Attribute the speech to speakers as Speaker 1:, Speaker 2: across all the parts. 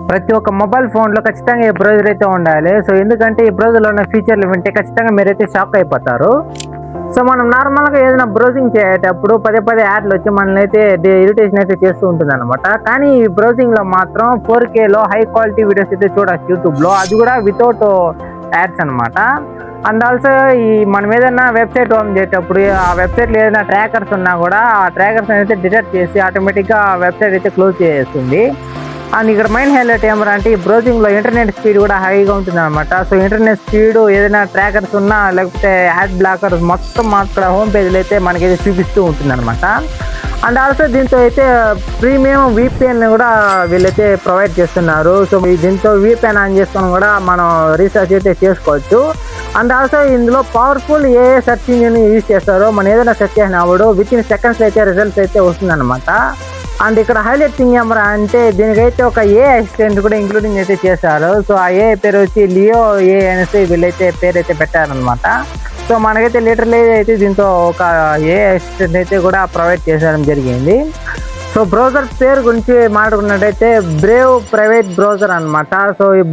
Speaker 1: ప్రతి ఒక్క మొబైల్ ఫోన్లో ఖచ్చితంగా ఈ బ్రౌజర్ అయితే ఉండాలి. సో ఎందుకంటే ఈ బ్రౌజర్లో ఉన్న ఫీచర్లు వింటే ఖచ్చితంగా మీరైతే షాక్ అయిపోతారు. సో మనం నార్మల్గా ఏదైనా బ్రౌజింగ్ చేసేటప్పుడు పదే యాడ్లు వచ్చి మనల్ని అయితే ఇరిటేషన్ అయితే చేస్తూ ఉంటుంది అనమాట. కానీ ఈ బ్రౌజింగ్లో మాత్రం 4Kలో హై క్వాలిటీ వీడియోస్ అయితే చూడొచ్చు యూట్యూబ్లో, అది కూడా వితౌట్ యాడ్స్ అనమాట. అండ్ ఆల్సో ఈ మనం ఏదైనా వెబ్సైట్ ఓపెన్ చేసేటప్పుడు ఆ వెబ్సైట్లో ఏదైనా ట్రాకర్స్ ఉన్నా కూడా ఆ ట్రాకర్స్ అయితే డిటెక్ట్ చేసి ఆటోమేటిక్గా వెబ్సైట్ అయితే క్లోజ్ చేస్తుంది. అండ్ ఇక్కడ మెయిన్ హైలైట్ ఏమరా అంటే ఈ బ్రౌజింగ్లో ఇంటర్నెట్ స్పీడ్ కూడా హైగా ఉంటుంది అనమాట. సో ఇంటర్నెట్ స్పీడ్ ఏదైనా ట్రాకర్స్ ఉన్నా లేకపోతే యాడ్ బ్లాకర్స్ మొత్తం అక్కడ హోమ్ పేజ్లో అయితే మనకైతే చూపిస్తూ ఉంటుంది అనమాట. అండ్ ఆల్సో దీంతో అయితే ప్రీమియం VPN కూడా వీళ్ళైతే ప్రొవైడ్ చేస్తున్నారు. సో దీంతో VPN ఆన్ చేసుకొని కూడా మనం రీసెర్చ్ అయితే చేసుకోవచ్చు. అండ్ ఆల్సో ఇందులో powerful AI search engine use చేస్తారు. మనం ఏదైనా సెర్చ్ చేసినప్పుడు వితిన్ సెకండ్స్ అయితే రిజల్ట్స్ అయితే వస్తుందన్నమాట. అండ్ ఇక్కడ హైలైట్ థింగ్ ఏమరా అంటే దీనికైతే ఒక AI అసిస్టెంట్ కూడా ఇంక్లూడింగ్ అయితే చేశారు. సో ఆ AI పేరు వచ్చి లియో AI అనేసి వీళ్ళైతే పేరు అయితే పెట్టారనమాట. సో మనకైతే లిటరలీ అయితే దీంతో ఒక AI అసిస్టెంట్ అయితే కూడా ప్రొవైడ్ చేసేయడం జరిగింది. సో బ్రౌజర్ పేరు గురించి మాట్లాడుకున్నట్టయితే బ్రేవ్ ప్రైవేట్ బ్రౌజర్ అనమాట. సో ఈ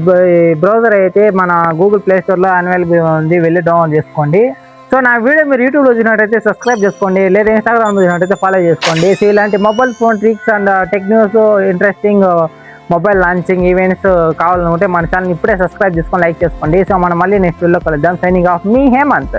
Speaker 1: బ్రౌజర్ అయితే మన గూగుల్ ప్లే స్టోర్లో అవైలబుల్ ఉంది, వెళ్ళి డౌన్లోడ్ చేసుకోండి. సో నా వీడియో మీరు యూట్యూబ్లో చూసినట్టయితే సబ్స్క్రైబ్ చేసుకోండి, లేదా ఇన్స్టాగ్రామ్లో చూసినట్టయితే ఫాలో చేసుకోండి. సో ఇలాంటి mobile phone tricks and tech news, interesting mobile launching events కావాలనుకుంటే మన ఛానల్ ఇప్పుడే సబ్స్క్రైబ్ చేసుకొని లైక్ చేసుకోండి. సో మనం మళ్ళీ నెక్స్ట్ వీడియోలో కలుద్దాం. సైనింగ్ ఆఫ్ మీ హేమంత్.